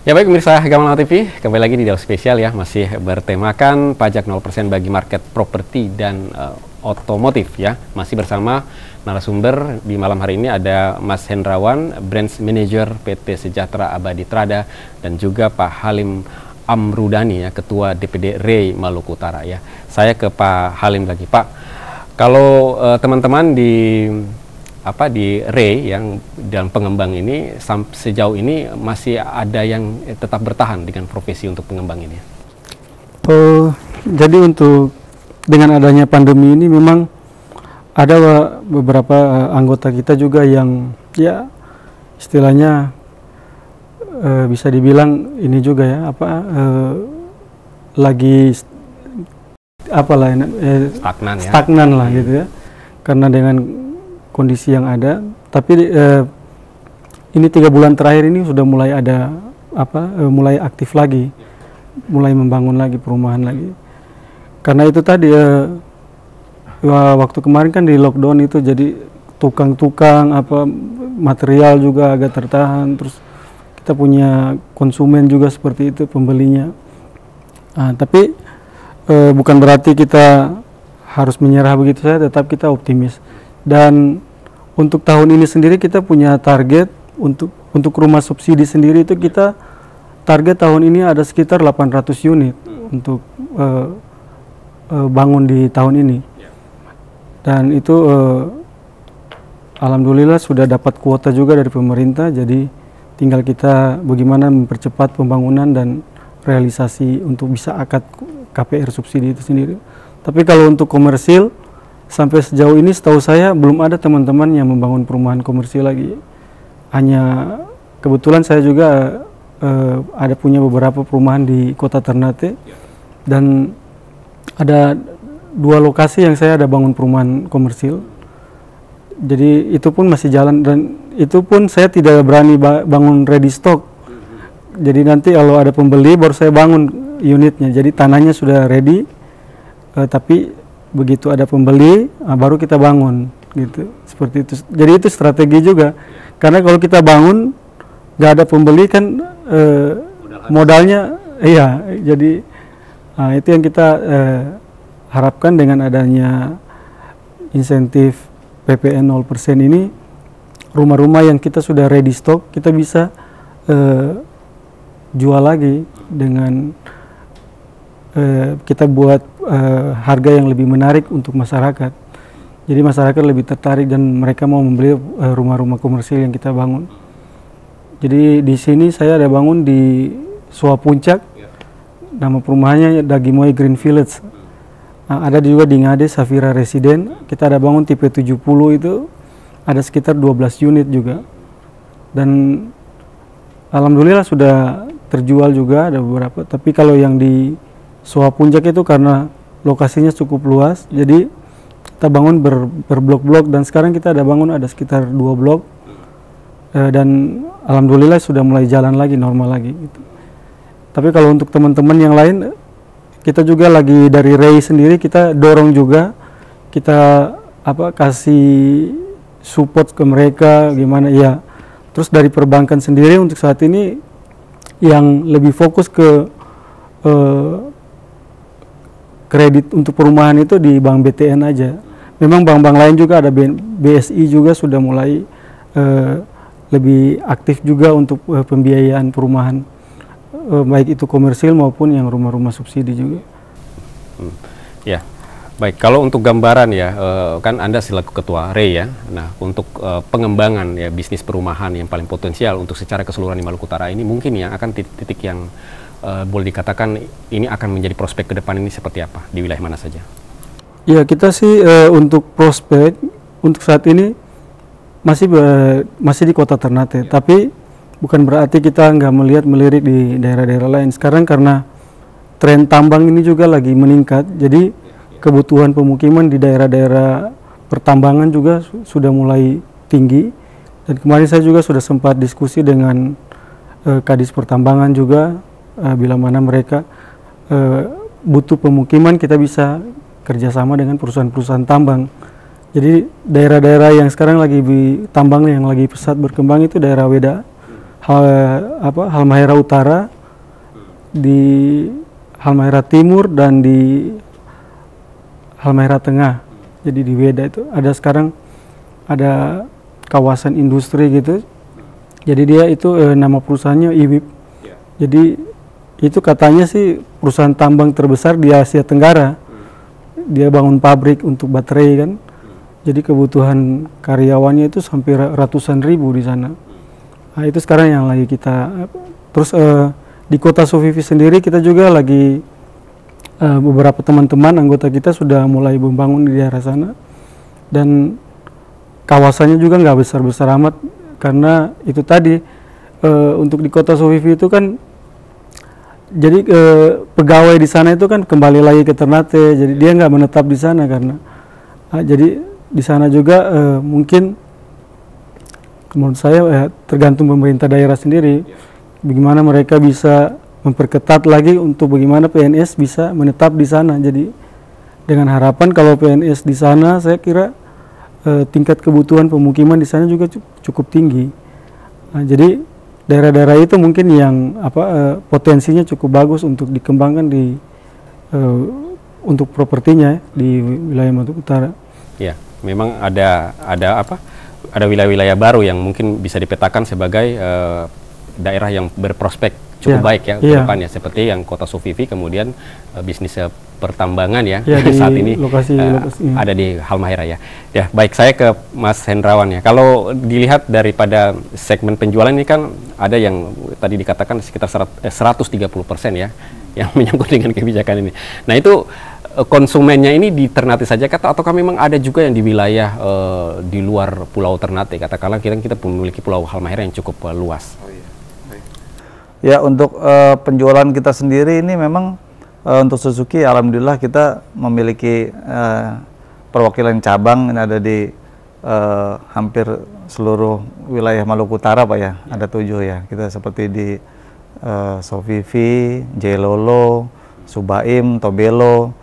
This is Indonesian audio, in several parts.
Ya baik pemirsa Gamal TV, kembali lagi di Dialog Spesial ya, masih bertemakan pajak 0% bagi market properti dan otomotif ya. Masih bersama narasumber di malam hari ini ada Mas Hendrawan, Branch Manager PT Sejahtera Abadi Trada, dan juga Pak Halim Amrudani ya, Ketua DPD REI Maluku Utara ya. Saya ke Pak Halim lagi. Pak, kalau teman-teman di REI yang dalam pengembang ini sejauh ini masih ada yang tetap bertahan dengan profesi untuk pengembang ini? Jadi untuk dengan adanya pandemi ini memang ada beberapa anggota kita juga yang ya istilahnya bisa dibilang ini juga ya lagi stagnan lah gitu ya, karena dengan kondisi yang ada. Tapi ini 3 bulan terakhir ini sudah mulai ada mulai aktif lagi, mulai membangun lagi perumahan lagi. Karena itu tadi waktu kemarin kan di lockdown itu, jadi tukang-tukang material juga agak tertahan, terus kita punya konsumen juga seperti itu pembelinya. Tapi bukan berarti kita harus menyerah begitu saja, tetap kita optimis. Dan untuk tahun ini sendiri kita punya target untuk rumah subsidi sendiri itu kita target tahun ini ada sekitar 800 unit untuk bangun di tahun ini. Dan itu alhamdulillah sudah dapat kuota juga dari pemerintah, jadi tinggal kita bagaimana mempercepat pembangunan dan realisasi untuk bisa akad KPR subsidi itu sendiri. Tapi kalau untuk komersil, sampai sejauh ini setahu saya belum ada teman-teman yang membangun perumahan komersil lagi. Hanya kebetulan saya juga ada punya beberapa perumahan di Kota Ternate, dan ada 2 lokasi yang saya ada bangun perumahan komersil. Jadi itu pun masih jalan, dan itu pun saya tidak berani bangun ready stock. Jadi nanti kalau ada pembeli baru saya bangun unitnya. Jadi tanahnya sudah ready, tapi begitu ada pembeli baru kita bangun gitu, seperti itu. Jadi itu strategi juga, karena kalau kita bangun nggak ada pembeli kan modalnya iya. Jadi itu yang kita harapkan dengan adanya insentif PPN 0% ini, rumah-rumah yang kita sudah ready stock kita bisa jual lagi dengan kita buat harga yang lebih menarik untuk masyarakat. Jadi masyarakat lebih tertarik dan mereka mau membeli rumah-rumah komersil yang kita bangun. Jadi di sini saya ada bangun di Soa Puncak, nama perumahannya Dagimoy Green Village. Ada juga di Ngade Safira Residen, kita ada bangun tipe 70 itu, ada sekitar 12 unit juga. Dan alhamdulillah sudah terjual juga ada beberapa. Tapi kalau yang di Soa Puncak itu karena lokasinya cukup luas, jadi kita bangun berblok-blok, dan sekarang kita ada bangun ada sekitar 2 blok, dan alhamdulillah sudah mulai jalan lagi, normal lagi gitu. Tapi kalau untuk teman-teman yang lain, kita juga lagi dari REI sendiri kita dorong juga, kita kasih support ke mereka gimana ya. Terus dari perbankan sendiri untuk saat ini yang lebih fokus ke kredit untuk perumahan itu di Bank BTN aja. Memang bank-bank lain juga ada, BSI juga sudah mulai lebih aktif juga untuk pembiayaan perumahan, baik itu komersil maupun yang rumah-rumah subsidi juga. Ya, baik. Kalau untuk gambaran ya, kan Anda selaku Ketua REI ya. Nah, untuk pengembangan ya bisnis perumahan yang paling potensial untuk secara keseluruhan di Maluku Utara ini, mungkin ya akan titik-titik yang boleh dikatakan ini akan menjadi prospek ke depan ini seperti apa, di wilayah mana saja? Ya, kita sih untuk prospek untuk saat ini masih di Kota Ternate, tapi bukan berarti kita nggak melirik di daerah-daerah lain. Sekarang karena tren tambang ini juga lagi meningkat, jadi kebutuhan pemukiman di daerah-daerah pertambangan juga sudah mulai tinggi. Dan kemarin saya juga sudah sempat diskusi dengan Kadis Pertambangan juga, bila mana mereka butuh pemukiman, kita bisa kerjasama dengan perusahaan-perusahaan tambang. Jadi daerah-daerah yang sekarang lagi tambang yang lagi pesat berkembang itu daerah Weda, Halmahera Utara, di Halmahera Timur, dan di Halmahera Tengah. Jadi di Weda itu ada sekarang ada kawasan industri gitu. Jadi dia itu nama perusahaannya IWIP. Jadi itu katanya sih perusahaan tambang terbesar di Asia Tenggara. Dia bangun pabrik untuk baterai kan. Jadi kebutuhan karyawannya itu sampai ratusan ribu di sana. Nah, itu sekarang yang lagi kita terus di Kota Sofifi sendiri kita juga lagi beberapa teman-teman anggota kita sudah mulai membangun di daerah sana, dan kawasannya juga nggak besar-besar amat karena itu tadi untuk di Kota Sofifi itu kan jadi pegawai di sana itu kan kembali lagi ke Ternate, jadi dia nggak menetap di sana karena jadi di sana juga mungkin menurut saya tergantung pemerintah daerah sendiri bagaimana mereka bisa memperketat lagi untuk bagaimana PNS bisa menetap di sana. Jadi dengan harapan kalau PNS di sana, saya kira tingkat kebutuhan pemukiman di sana juga cukup tinggi. Nah, jadi daerah-daerah itu mungkin yang potensinya cukup bagus untuk dikembangkan di untuk propertinya di wilayah Maluku Utara. Ya, memang ada wilayah-wilayah baru yang mungkin bisa dipetakan sebagai daerah yang berprospek cukup baik ya ke depannya, seperti yang Kota Sofifi, kemudian bisnis pertambangan ya, saat ini lokasi ada di Halmahera ya. Ya, baik, saya ke Mas Hendrawan ya. Kalau dilihat daripada segmen penjualan ini kan ada yang tadi dikatakan sekitar 130% ya yang menyangkut dengan kebijakan ini. Nah, itu konsumennya ini di Ternate saja atau memang ada juga yang di wilayah di luar Pulau Ternate, katakanlah kita memiliki Pulau Halmahera yang cukup luas. Ya, untuk penjualan kita sendiri ini memang untuk Suzuki alhamdulillah kita memiliki perwakilan cabang ini ada di hampir seluruh wilayah Maluku Utara Pak ya, ada 7 ya. Kita seperti di Sofifi, Jailolo, Subaim, Tobelo,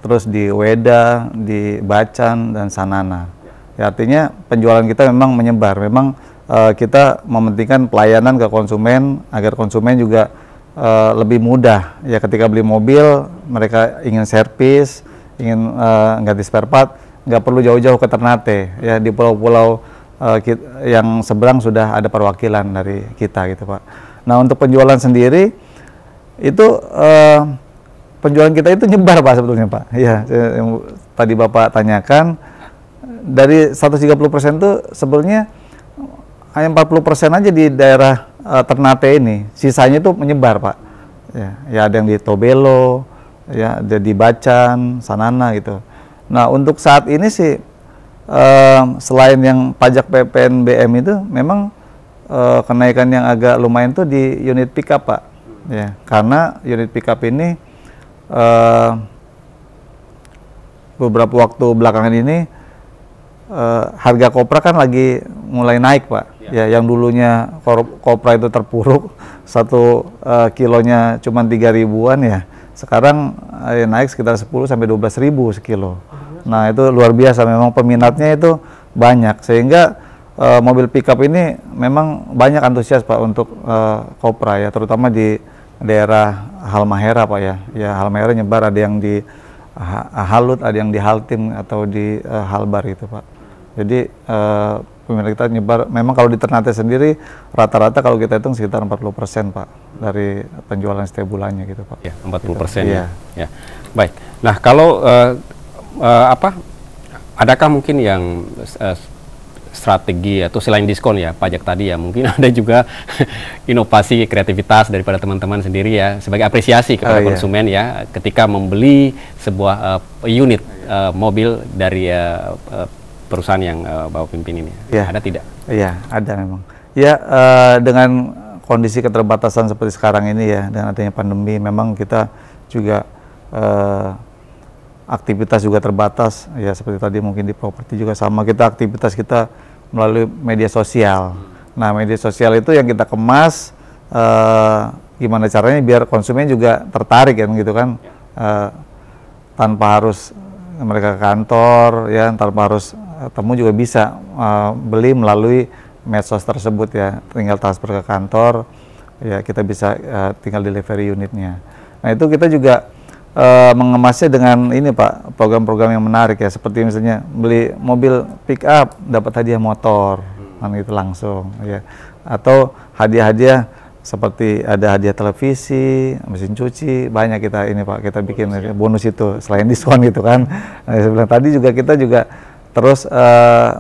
terus di Weda, di Bacan, dan Sanana. Ya, artinya penjualan kita memang menyebar, memang kita mementingkan pelayanan ke konsumen agar konsumen juga lebih mudah ya ketika beli mobil, mereka ingin servis, ingin ganti spare part, nggak perlu jauh-jauh ke Ternate ya, di pulau-pulau yang seberang sudah ada perwakilan dari kita gitu Pak. Nah, untuk penjualan sendiri itu penjualan kita itu nyebar Pak sebetulnya Pak ya, yang tadi Bapak tanyakan dari 130% itu sebenarnya hanya 40% aja di daerah Ternate ini, sisanya itu menyebar Pak. Ya ada yang di Tobelo, ya ada di Bacan, Sanana gitu. Nah, untuk saat ini sih selain yang pajak PPNBM itu memang kenaikan yang agak lumayan tuh di unit pickup Pak. Ya, karena unit pickup ini beberapa waktu belakangan ini harga kopra kan lagi mulai naik Pak. Ya, yang dulunya kopra itu terpuruk 1 kilonya cuma 3 ribuan ya, sekarang naik sekitar 10 sampai 12 ribu sekilo. Nah, itu luar biasa, memang peminatnya itu banyak sehingga mobil pickup ini memang banyak antusias Pak untuk kopra ya, terutama di daerah Halmahera Pak ya. Ya, Halmahera nyebar, ada yang di Halut, ada yang di Haltim atau di Halbar gitu Pak. Jadi peminat kita nyebar, memang kalau di Ternate sendiri rata-rata kalau kita hitung sekitar 40% Pak dari penjualan setiap bulannya gitu Pak. Ya, 40% gitu. Ya. Baik. Nah, kalau adakah mungkin yang strategi atau selain diskon ya, pajak tadi ya, mungkin ada juga inovasi kreativitas daripada teman-teman sendiri ya, sebagai apresiasi kepada konsumen ya, ketika membeli sebuah unit mobil dari perusahaan yang Bapak pimpin ini. Ya. Ada tidak? Iya, ada memang. Ya, dengan kondisi keterbatasan seperti sekarang ini ya, dan adanya pandemi, memang kita juga aktivitas juga terbatas ya, seperti tadi mungkin di properti juga sama, kita aktivitas kita melalui media sosial. Nah, media sosial itu yang kita kemas gimana caranya biar konsumen juga tertarik kan gitu kan, tanpa harus mereka ke kantor ya, tanpa harus temu juga bisa beli melalui medsos tersebut ya, tinggal transfer ke kantor, ya kita bisa tinggal delivery unitnya. Nah itu kita juga mengemasnya dengan ini Pak, program-program yang menarik ya, seperti misalnya beli mobil pick up dapat hadiah motor, kan itu langsung ya, atau hadiah-hadiah seperti ada hadiah televisi, mesin cuci, banyak kita ini Pak, kita bikin bonus itu selain diskon gitu kan. Nah, saya bilang tadi juga kita juga terus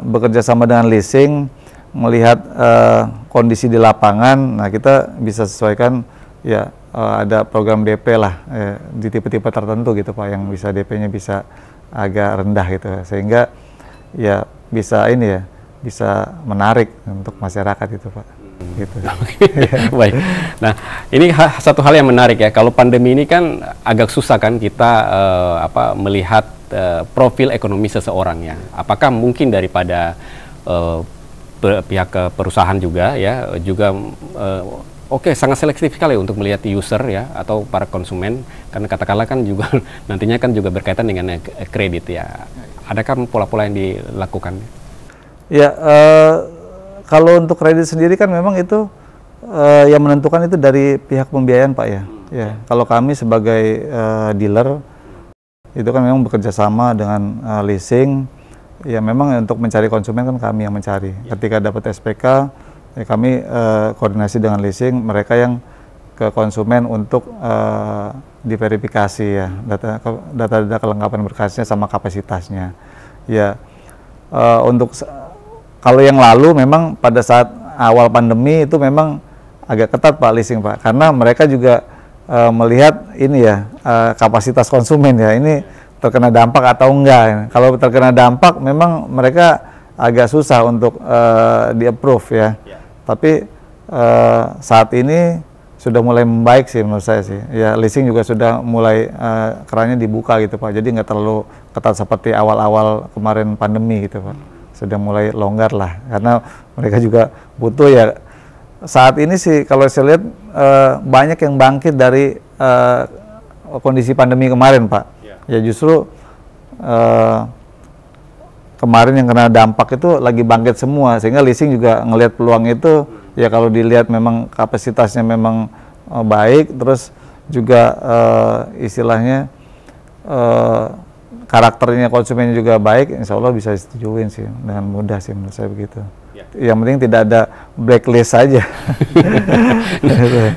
bekerja sama dengan leasing, melihat kondisi di lapangan. Nah kita bisa sesuaikan ya, ada program DP lah di tipe-tipe tertentu gitu Pak, yang bisa DP-nya bisa agak rendah gitu, sehingga ya bisa ini ya, bisa menarik untuk masyarakat itu Pak. Gitu. Baik. Nah, ini satu hal yang menarik ya. Kalau pandemi ini kan agak susah kan kita melihat profil ekonomi seseorang ya. Apakah mungkin daripada pihak perusahaan juga ya, juga oke, sangat selektif sekali untuk melihat user ya, atau para konsumen, karena katakanlah kan juga nantinya kan juga berkaitan dengan kredit ya. Adakah pola-pola yang dilakukan? Ya, kalau untuk kredit sendiri kan memang itu yang menentukan itu dari pihak pembiayaan Pak ya. Ya, kalau kami sebagai dealer itu kan memang bekerja sama dengan leasing. Ya memang untuk mencari konsumen kan kami yang mencari. Ketika dapat SPK, ya kami koordinasi dengan leasing, mereka yang ke konsumen untuk diverifikasi ya, data kelengkapan berkasnya sama kapasitasnya. Ya, untuk kalau yang lalu memang pada saat awal pandemi itu memang agak ketat Pak leasing Pak, karena mereka juga melihat ini ya, kapasitas konsumen ya, ini terkena dampak atau enggak. Kalau terkena dampak memang mereka agak susah untuk di-approve ya. Tapi saat ini sudah mulai membaik sih menurut saya sih. Ya leasing juga sudah mulai kerannya dibuka gitu Pak, jadi nggak terlalu ketat seperti awal-awal kemarin pandemi gitu Pak. Sudah mulai longgar lah, karena mereka juga butuh ya. Saat ini sih kalau saya lihat banyak yang bangkit dari kondisi pandemi kemarin Pak. Ya justru kemarin yang kena dampak itu lagi bangkit semua, sehingga leasing juga ngelihat peluang itu. Ya kalau dilihat memang kapasitasnya memang baik, terus juga istilahnya karakternya konsumen juga baik, insya Allah bisa disetujuin sih dengan mudah sih menurut saya begitu. Yang penting tidak ada blacklist saja.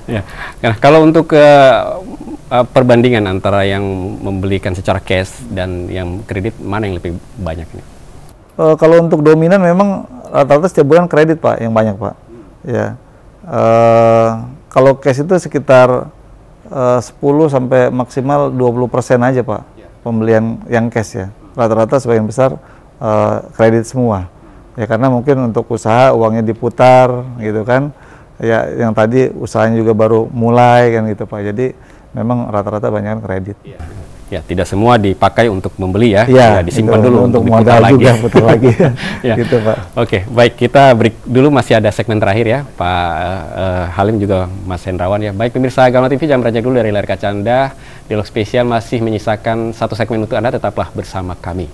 Ya. Nah, kalau untuk perbandingan antara yang membelikan secara cash dan yang kredit, mana yang lebih banyak ini? Kalau untuk dominan memang rata-rata setiap bulan kredit Pak, yang banyak Pak. Ya. Kalau cash itu sekitar 10 sampai maksimal 20% aja Pak. Pembelian yang cash ya, rata-rata sebagian besar kredit semua ya, karena mungkin untuk usaha uangnya diputar gitu kan ya, yang tadi usahanya juga baru mulai kan gitu Pak, jadi memang rata-rata banyak kredit. Ya, tidak semua dipakai untuk membeli ya, ya disimpan itu, dulu untuk modal lagi. Juga putar lagi ya. Gitu Pak. Oke, baik, kita break dulu, masih ada segmen terakhir ya Pak Halim juga Mas Hendrawan ya. Baik pemirsa Gamal TV, jangan beranjak dulu dari layar kaca Anda. Dialog spesial masih menyisakan satu segmen untuk Anda, tetaplah bersama kami.